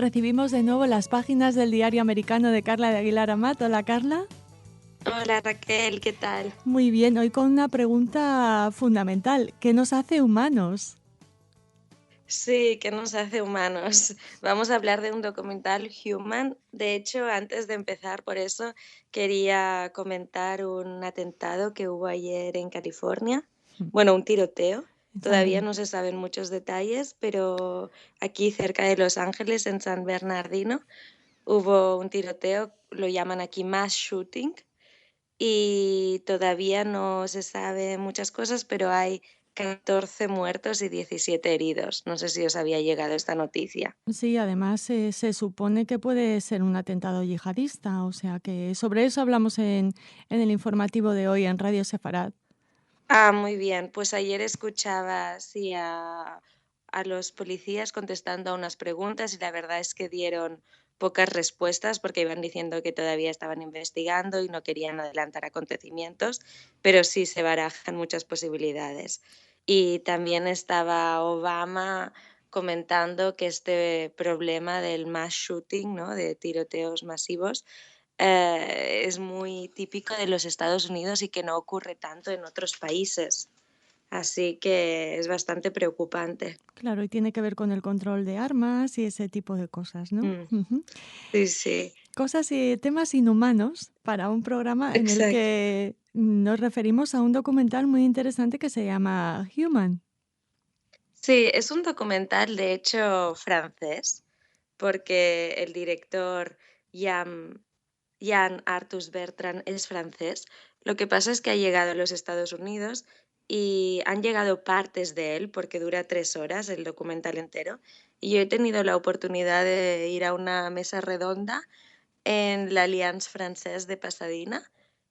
recibimos de nuevo las páginas del diario americano de Carla de Aguilar Amat. Hola, Carla. Hola Raquel, ¿qué tal? Muy bien, hoy con una pregunta fundamental. ¿Qué nos hace humanos? Sí, ¿qué nos hace humanos? Vamos a hablar de un documental Human. De hecho, antes de empezar, por eso quería comentar un atentado que hubo ayer en California. Bueno, un tiroteo. Todavía Sangre. no se saben muchos detalles, pero aquí cerca de Los Ángeles, en San Bernardino, hubo un tiroteo, lo llaman aquí mass shooting, y todavía no se sabe muchas cosas, pero hay 14 muertos y 17 heridos. No sé si os había llegado esta noticia. Sí, además se supone que puede ser un atentado yihadista, o sea que sobre eso hablamos en el informativo de hoy en Radio Sefarad. Ah, muy bien. Pues ayer escuchaba sí, a los policías contestando a unas preguntas y la verdad es que dieron pocas respuestas porque iban diciendo que todavía estaban investigando y no querían adelantar acontecimientos, pero sí se barajan muchas posibilidades. Y también estaba Obama comentando que este problema del mass shooting, ¿no? De tiroteos masivos, es muy típico de los Estados Unidos y que no ocurre tanto en otros países. Así que es bastante preocupante. Claro, y tiene que ver con el control de armas y ese tipo de cosas, ¿no? Mm, Ujú. sí, sí, Cosas y temas inhumanos para un programa en el exacto. que nos referimos a un documental muy interesante que se llama Human. Sí, es un documental, de hecho, francés, porque el director Jan, Jan Arthus Bertrand es francés. Lo que pasa es que ha llegado a los Estados Unidos y han llegado partes de él, porque dura 3 horas el documental entero. Y yo he tenido la oportunidad de ir a una mesa redonda en la Alliance Française de Pasadena,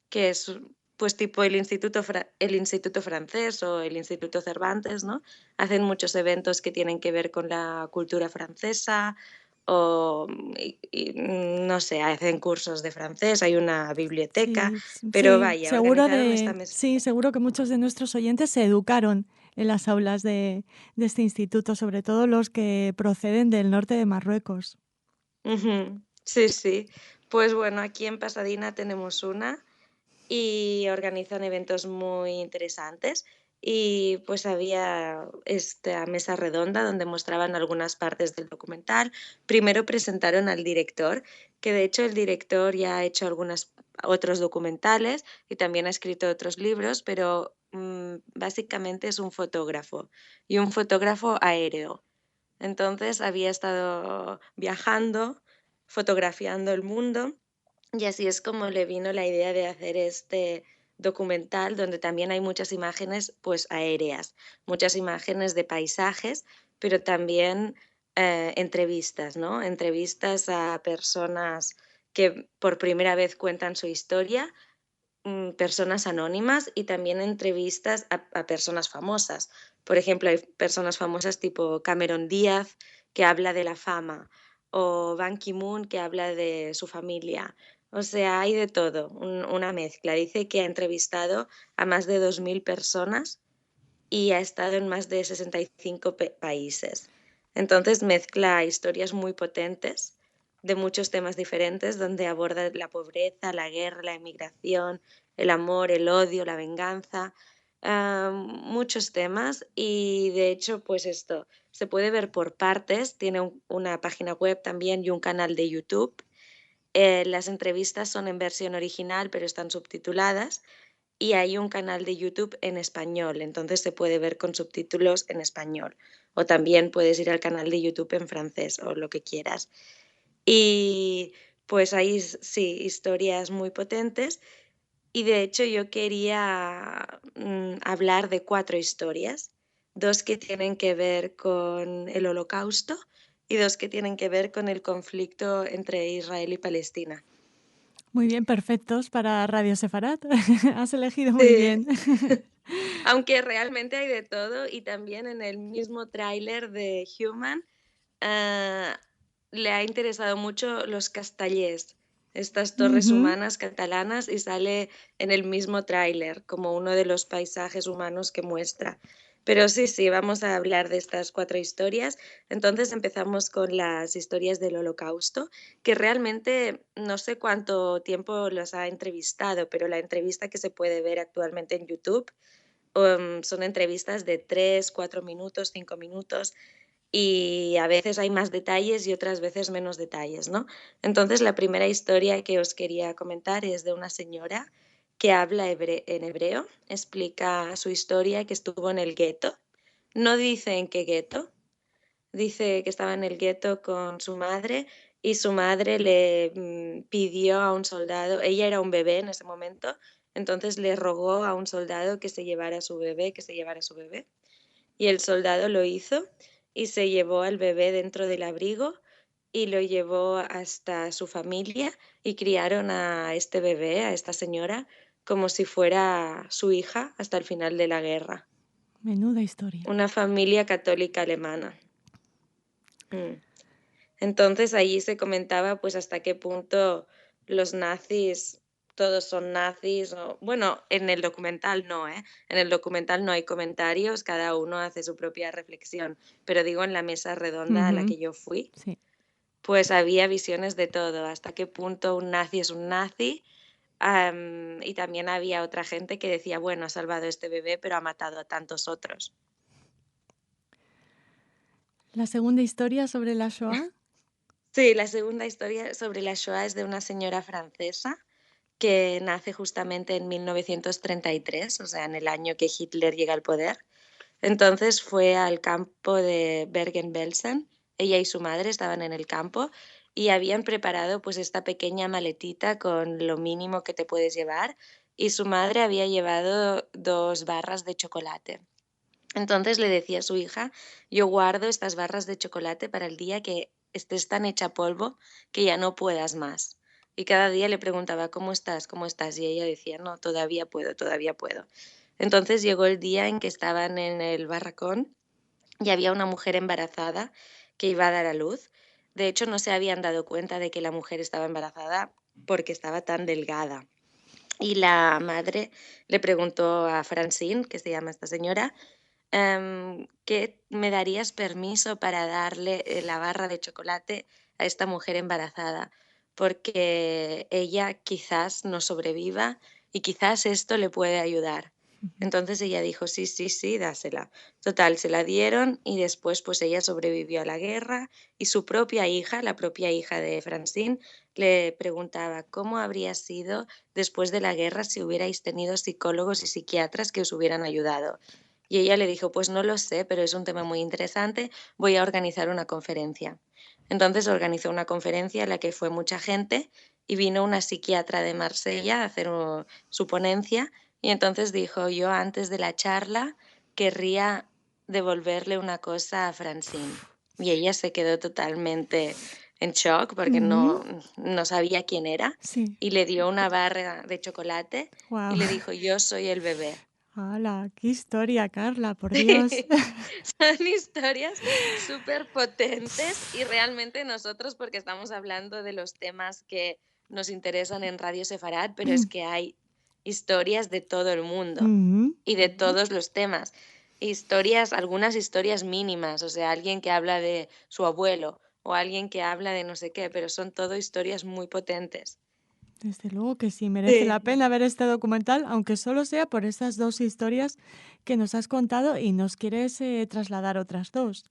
que es pues tipo el Instituto Francés o el Instituto Cervantes, ¿no? Hacen muchos eventos que tienen que ver con la cultura francesa o, no sé, hacen cursos de francés, hay una biblioteca, Sí, pero sí, vaya, organizaron esta mesa. sí, seguro que muchos de nuestros oyentes se educaron en las aulas de este instituto, sobre todo los que proceden del norte de Marruecos. Ujú, sí, sí. Pues bueno, aquí en Pasadena tenemos una y organizan eventos muy interesantes. Y pues había esta mesa redonda donde mostraban algunas partes del documental. Primero presentaron al director, que de hecho el director ya ha hecho algunos otros documentales y también ha escrito otros libros, pero básicamente es un fotógrafo y un fotógrafo aéreo. Entonces había estado viajando, fotografiando el mundo y así es como le vino la idea de hacer este documental donde también hay muchas imágenes pues aéreas, muchas imágenes de paisajes, pero también entrevistas, ¿no? Entrevistas a personas que por primera vez cuentan su historia, personas anónimas y también entrevistas a personas famosas. Por ejemplo, hay personas famosas tipo Cameron Díaz, que habla de la fama, o Ban Ki-moon, que habla de su familia. O sea, hay de todo, una mezcla. Dice que ha entrevistado a más de 2.000 personas y ha estado en más de 65 países. Entonces mezcla historias muy potentes de muchos temas diferentes, donde aborda la pobreza, la guerra, la emigración, el amor, el odio, la venganza, muchos temas. Y de hecho, pues esto se puede ver por partes. Tiene una página web también y un canal de YouTube. Las entrevistas son en versión original, pero están subtituladas y hay un canal de YouTube en español, entonces se puede ver con subtítulos en español. O también puedes ir al canal de YouTube en francés o lo que quieras. Y pues hay, sí, historias muy potentes. Y de hecho yo quería hablar de 4 historias, 2 que tienen que ver con el Holocausto y 2 que tienen que ver con el conflicto entre Israel y Palestina. Muy bien, perfectos para Radio Sefarat. Has elegido muy Sí. bien. Aunque realmente hay de todo y también en el mismo tráiler de Human, ah, le ha interesado mucho los Castellers, estas torres Ujú. humanas catalanas, y sale en el mismo tráiler como uno de los paisajes humanos que muestra. Pero sí, sí, vamos a hablar de estas 4 historias. Entonces empezamos con las historias del Holocausto, que realmente no sé cuánto tiempo los ha entrevistado, pero la entrevista que se puede ver actualmente en YouTube, son entrevistas de 3, 4 minutos, 5 minutos, y a veces hay más detalles y otras veces menos detalles, ¿no? Entonces, la primera historia que os quería comentar es de una señora que habla en hebreo, explica su historia, que estuvo en el gueto. No dice en qué gueto, dice que estaba en el gueto con su madre y su madre le pidió a un soldado, ella era un bebé en ese momento, entonces le rogó a un soldado que se llevara a su bebé, que se llevara a su bebé. Y el soldado lo hizo y se llevó al bebé dentro del abrigo y lo llevó hasta su familia y criaron a este bebé, a esta señora, como si fuera su hija hasta el final de la guerra. Menuda historia. Una familia católica alemana. Mm. Entonces allí se comentaba pues hasta qué punto los nazis, todos son nazis, o bueno, en el documental no, ¿eh? En el documental no hay comentarios, cada uno hace su propia reflexión, pero digo en la mesa redonda a la Ujú, que yo fui, sí. pues había visiones de todo, hasta qué punto un nazi es un nazi, y también había otra gente que decía, bueno, ha salvado a este bebé, pero ha matado a tantos otros. La segunda historia sobre la Shoah. Sí, la segunda historia sobre la Shoah es de una señora francesa que nace justamente en 1933, o sea, en el año que Hitler llega al poder. Entonces fue al campo de Bergen-Belsen, ella y su madre estaban en el campo y habían preparado pues esta pequeña maletita con lo mínimo que te puedes llevar y su madre había llevado 2 barras de chocolate. Entonces le decía a su hija, yo guardo estas barras de chocolate para el día que estés tan hecha polvo que ya no puedas más. Y cada día le preguntaba, ¿cómo estás? ¿Cómo estás? Y ella decía, no, todavía puedo, todavía puedo. Entonces llegó el día en que estaban en el barracón y había una mujer embarazada que iba a dar a luz. De hecho, no se habían dado cuenta de que la mujer estaba embarazada porque estaba tan delgada. Y la madre le preguntó a Francine, que se llama esta señora, ¿qué me darías permiso para darle la barra de chocolate a esta mujer embarazada? Porque ella quizás no sobreviva y quizás esto le puede ayudar. Entonces ella dijo, sí, sí, sí, dásela. Total, se la dieron y después pues ella sobrevivió a la guerra y su propia hija, la propia hija de Francine, le preguntaba cómo habría sido después de la guerra si hubierais tenido psicólogos y psiquiatras que os hubieran ayudado. Y ella le dijo, pues no lo sé, pero es un tema muy interesante, voy a organizar una conferencia. Entonces organizó una conferencia en la que fue mucha gente y vino una psiquiatra de Marsella a hacer su ponencia y entonces dijo, yo antes de la charla querría devolverle una cosa a Francine. Y ella se quedó totalmente en shock porque Ujú, no sabía quién era sí. y le dio una barra de chocolate y Wow. le dijo, yo soy el bebé. ¡Hala! ¡Qué historia, Carla! Por Dios. Sí, son historias súper potentes y realmente nosotros, porque estamos hablando de los temas que nos interesan en Radio Sefarad, pero es que hay historias de todo el mundo Ujú, y de todos los temas. Historias, algunas historias mínimas, o sea, alguien que habla de su abuelo o alguien que habla de no sé qué, pero son todo historias muy potentes. desde luego que sí, merece la Sí. pena ver este documental, aunque solo sea por estas dos historias que nos has contado y nos quieres trasladar otras dos.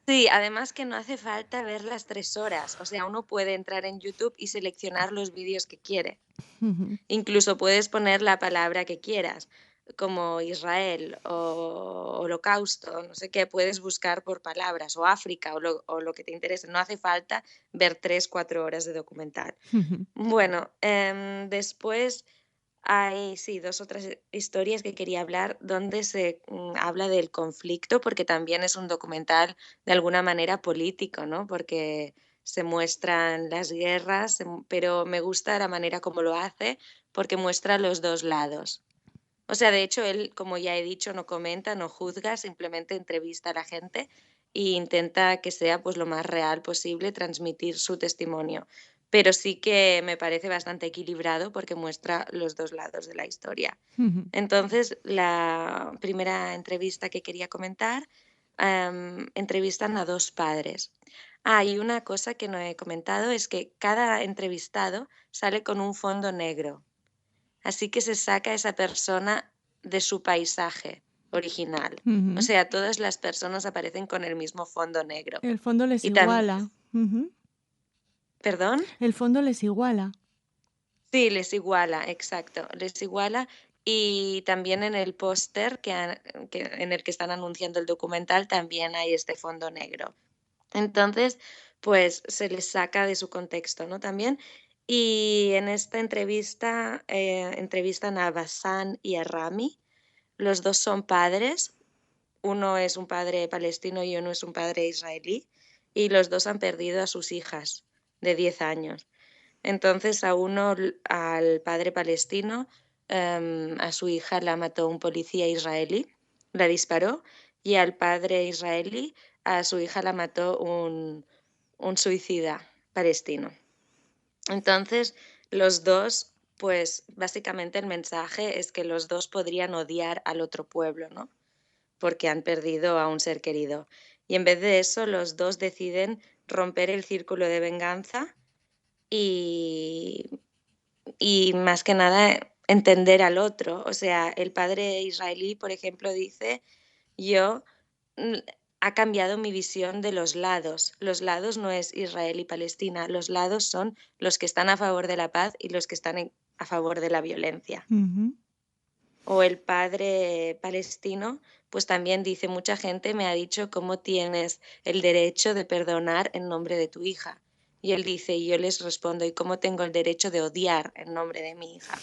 Sí, además que no hace falta ver las 3 horas, o sea, uno puede entrar en YouTube y seleccionar los vídeos que quiere. Ujú. Incluso puedes poner la palabra que quieras, como Israel o holocausto, no sé qué, puedes buscar por palabras, o África, o lo que te interese. No hace falta ver 3, 4 horas de documental. Bueno, después hay, sí, 2 otras historias que quería hablar donde se, habla del conflicto, porque también es un documental de alguna manera político, ¿no? Porque se muestran las guerras, pero me gusta la manera como lo hace, porque muestra los 2 lados. O sea, de hecho, él, como ya he dicho, no comenta, no juzga, simplemente entrevista a la gente e intenta que sea, pues, lo más real posible, transmitir su testimonio. pero sí que me parece bastante equilibrado porque muestra los 2 lados de la historia. Ujú. Entonces, la primera entrevista que quería comentar, entrevistan a 2 padres. Y una cosa que no he comentado es que cada entrevistado sale con un fondo negro, así que se saca a esa persona de su paisaje original. O Ujú. sea, todas las personas aparecen con el mismo fondo negro. El fondo les Y tam iguala. Ujú. ¿Perdón? El fondo les iguala. Sí, les iguala, exacto, les iguala. Y también en el póster en el que están anunciando el documental también hay este fondo negro. Entonces, pues se les saca de su contexto, ¿no? También. Y en esta entrevista entrevistan a Bassán y a Rami. Los dos son padres. Uno es un padre palestino y uno es un padre israelí. Y los dos han perdido a sus hijas de 10 años. Entonces, al padre palestino, a su hija la mató un policía israelí, la disparó, y al padre israelí, a su hija la mató un suicida palestino. Entonces, los dos, pues básicamente el mensaje es que los dos podrían odiar al otro pueblo, ¿no? Porque han perdido a un ser querido. Y en vez de eso, los dos deciden romper el círculo de venganza y más que nada entender al otro. O sea, el padre israelí, por ejemplo, dice, yo mm, ha cambiado mi visión de los lados. Los lados no es Israel y Palestina, los lados son los que están a favor de la paz y los que están a favor de la violencia. Ujú. O el padre palestino, pues también dice, mucha gente me ha dicho cómo tienes el derecho de perdonar en nombre de tu hija. Y él dice, y yo les respondo, ¿y cómo tengo el derecho de odiar en nombre de mi hija?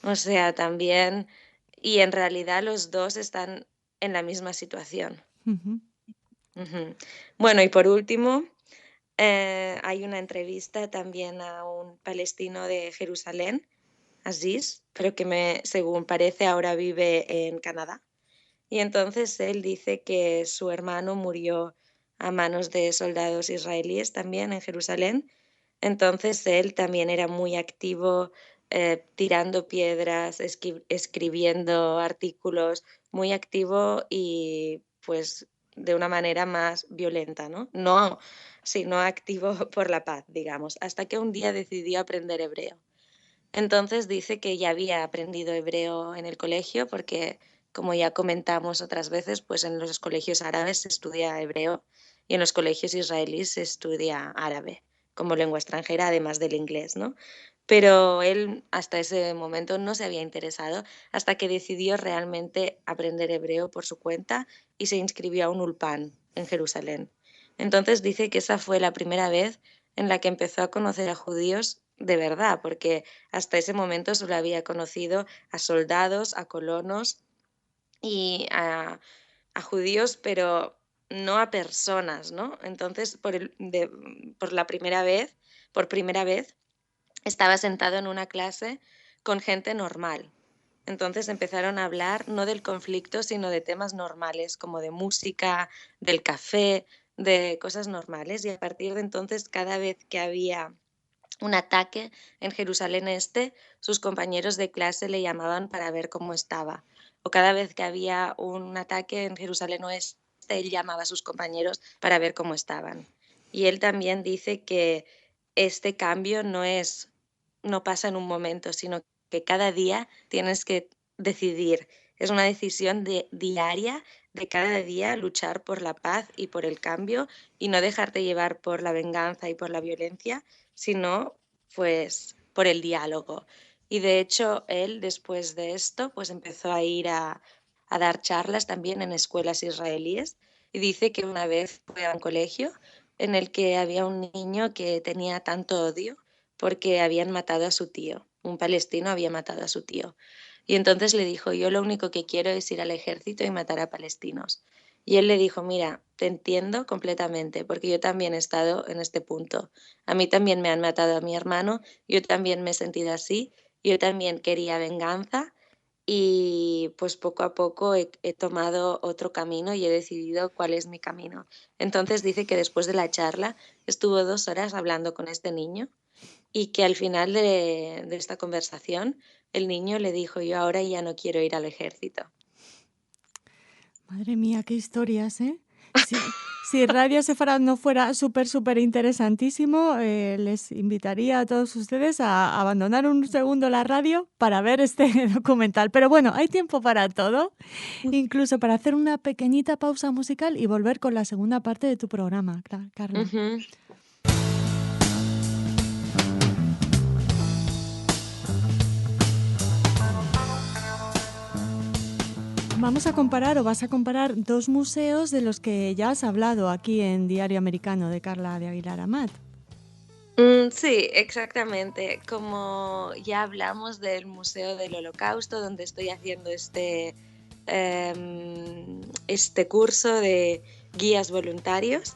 O sea, también, y en realidad los dos están en la misma situación. Ujú. Ujú. Bueno, y por último, hay una entrevista también a un palestino de Jerusalén, Aziz, pero que según parece ahora vive en Canadá. Y entonces él dice que su hermano murió a manos de soldados israelíes también en Jerusalén. Entonces él también era muy activo, tirando piedras, escribiendo artículos, muy activo y pues de una manera más violenta, ¿no? No, sí, no activo por la paz, digamos, hasta que un día decidió aprender hebreo. Entonces dice que ya había aprendido hebreo en el colegio porque, como ya comentamos otras veces, pues en los colegios árabes se estudia hebreo y en los colegios israelíes se estudia árabe como lengua extranjera, además del inglés, ¿no? Pero él hasta ese momento no se había interesado hasta que decidió realmente aprender hebreo por su cuenta y se inscribió a un ulpan en Jerusalén. Entonces dice que esa fue la primera vez en la que empezó a conocer a judíos de verdad, porque hasta ese momento solo había conocido a soldados, a colonos y a judíos, pero no a personas, ¿no? Entonces, por la primera vez, por primera vez, estaba sentado en una clase con gente normal. Entonces empezaron a hablar no del conflicto, sino de temas normales, como de música, del café, de cosas normales. Y a partir de entonces, cada vez que había un ataque en Jerusalén Este, sus compañeros de clase le llamaban para ver cómo estaba. O cada vez que había un ataque en Jerusalén Oeste, él llamaba a sus compañeros para ver cómo estaban. Y él también dice que este cambio no pasa en un momento, sino que cada día tienes que decidir. Es una decisión diaria de cada día luchar por la paz y por el cambio y no dejarte llevar por la venganza y por la violencia, sino pues por el diálogo. Y de hecho él después de esto pues empezó a ir a dar charlas también en escuelas israelíes y dice que una vez fue a un colegio en el que había un niño que tenía tanto odio porque habían matado a su tío, un palestino había matado a su tío. Y entonces le dijo, yo lo único que quiero es ir al ejército y matar a palestinos. Y él le dijo, mira, te entiendo completamente, porque yo también he estado en este punto. A mí también me han matado a mi hermano, yo también me he sentido así, yo también quería venganza y pues poco a poco he tomado otro camino y he decidido cuál es mi camino. Entonces dice que después de la charla estuvo 2 horas hablando con este niño y que al final de esta conversación el niño le dijo: "Yo ahora ya no quiero ir al ejército". Madre mía, qué historias, ¿eh? Si Radio Sefarad no fuera súper, súper interesantísimo, les invitaría a todos ustedes a abandonar un segundo la radio para ver este documental. Pero bueno, hay tiempo para todo, incluso para hacer una pequeñita pausa musical y volver con la segunda parte de tu programa, Carla. Ujú. Vamos a comparar o vas a comparar dos museos de los que ya has hablado aquí en Diario Americano de Carla de Aguilar Amat. Sí, exactamente. Como ya hablamos del Museo del Holocausto, donde estoy haciendo este curso de guías voluntarios.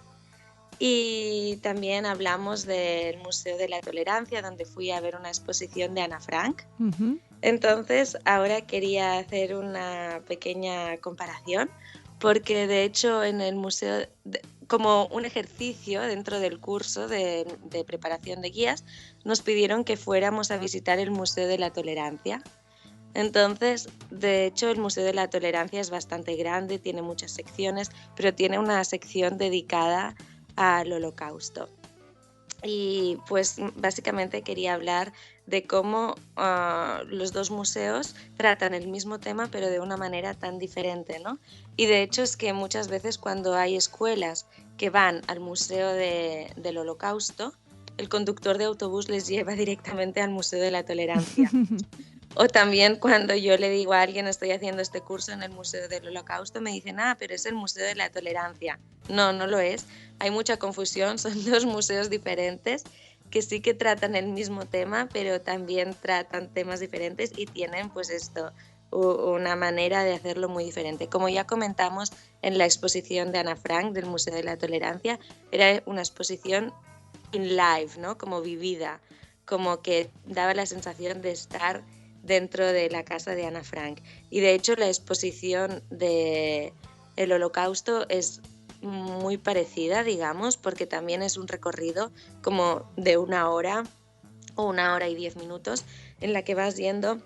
Y también hablamos del Museo de la Tolerancia, donde fui a ver una exposición de Ana Frank. Ujú. Entonces, ahora quería hacer una pequeña comparación, porque de hecho en el museo, como un ejercicio dentro del curso de preparación de guías, nos pidieron que fuéramos a visitar el Museo de la Tolerancia. Entonces, de hecho, el Museo de la Tolerancia es bastante grande, tiene muchas secciones, pero tiene una sección dedicada al Holocausto. Y pues básicamente quería hablar de cómo los dos museos tratan el mismo tema pero de una manera tan diferente, ¿no? Y de hecho es que muchas veces cuando hay escuelas que van al Museo del Holocausto, el conductor de autobús les lleva directamente al Museo de la Tolerancia. O también cuando yo le digo a alguien, estoy haciendo este curso en el Museo del Holocausto, me dicen, pero es el Museo de la Tolerancia. No, no lo es. Hay mucha confusión, son dos museos diferentes que sí que tratan el mismo tema, pero también tratan temas diferentes y tienen pues esto, una manera de hacerlo muy diferente. Como ya comentamos en la exposición de Ana Frank del Museo de la Tolerancia, era una exposición in live, ¿no? Como vivida, como que daba la sensación de estar dentro de la casa de Ana Frank. Y de hecho la exposición de el Holocausto es muy parecida, digamos, porque también es un recorrido como de 1 hora o 1 hora y 10 minutos en la que vas yendo,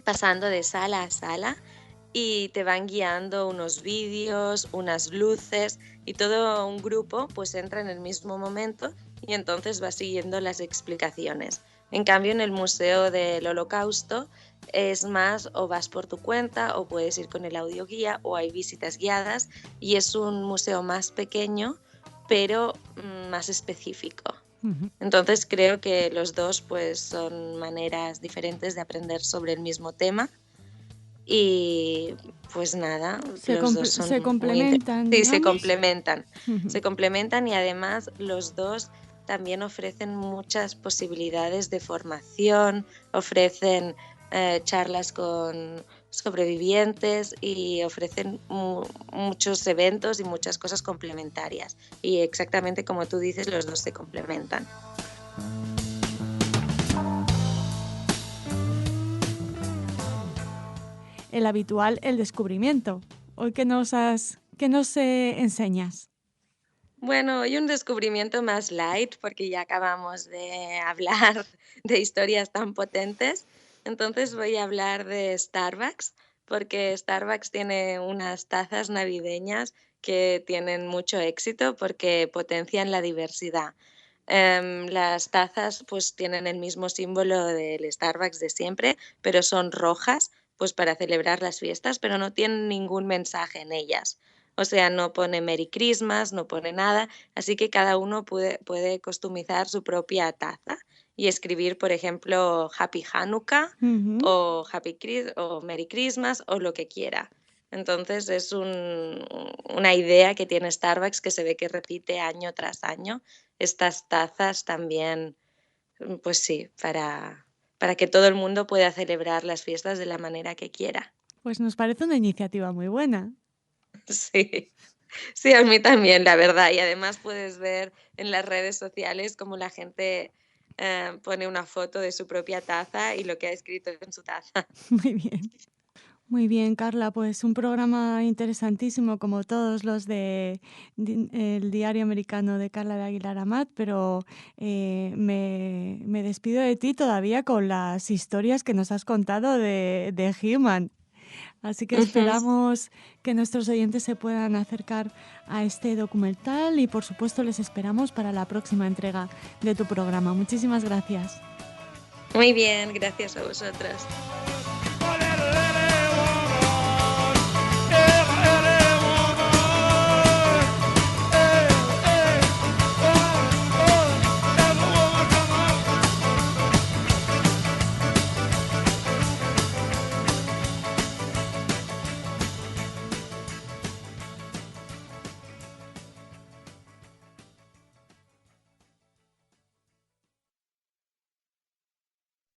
pasando de sala a sala y te van guiando unos vídeos, unas luces y todo un grupo pues entra en el mismo momento y entonces va siguiendo las explicaciones. En cambio, en el Museo del Holocausto es más o vas por tu cuenta o puedes ir con el audioguía o hay visitas guiadas y es un museo más pequeño pero más específico. Ujú. Entonces creo que los dos pues son maneras diferentes de aprender sobre el mismo tema y pues nada, los dos son Se muy complementan, sí, se digamos. complementan. Ujú. Se complementan y además los dos también ofrecen muchas posibilidades de formación, ofrecen charlas con sobrevivientes y ofrecen muchos eventos y muchas cosas complementarias. Y exactamente como tú dices, los dos se complementan. El habitual, el descubrimiento. Hoy qué nos enseñas. Bueno, hoy un descubrimiento más light, porque ya acabamos de hablar de historias tan potentes. Entonces voy a hablar de Starbucks, porque Starbucks tiene unas tazas navideñas que tienen mucho éxito porque potencian la diversidad. Las tazas pues tienen el mismo símbolo del Starbucks de siempre, pero son rojas, pues para celebrar las fiestas, pero no tienen ningún mensaje en ellas. O sea, no pone Merry Christmas, no pone nada, así que cada uno puede customizar su propia taza y escribir, por ejemplo, Happy Hanukkah Ujú. o o Merry Christmas o lo que quiera. Entonces es una idea que tiene Starbucks que se ve que repite año tras año. Estas tazas también, pues sí, para que todo el mundo pueda celebrar las fiestas de la manera que quiera. Pues nos parece una iniciativa muy buena. Sí. Sí, a mí también, la verdad. Y además puedes ver en las redes sociales cómo la gente pone una foto de su propia taza y lo que ha escrito en su taza. Muy bien. Muy bien, Carla, pues un programa interesantísimo como todos los de el Diario Americano de Carla de Aguilar Amat, pero me despido de ti todavía con las historias que nos has contado de He-Man. Así que esperamos que nuestros oyentes se puedan acercar a este documental y por supuesto les esperamos para la próxima entrega de tu programa. Muchísimas gracias. Muy bien, gracias a vosotras.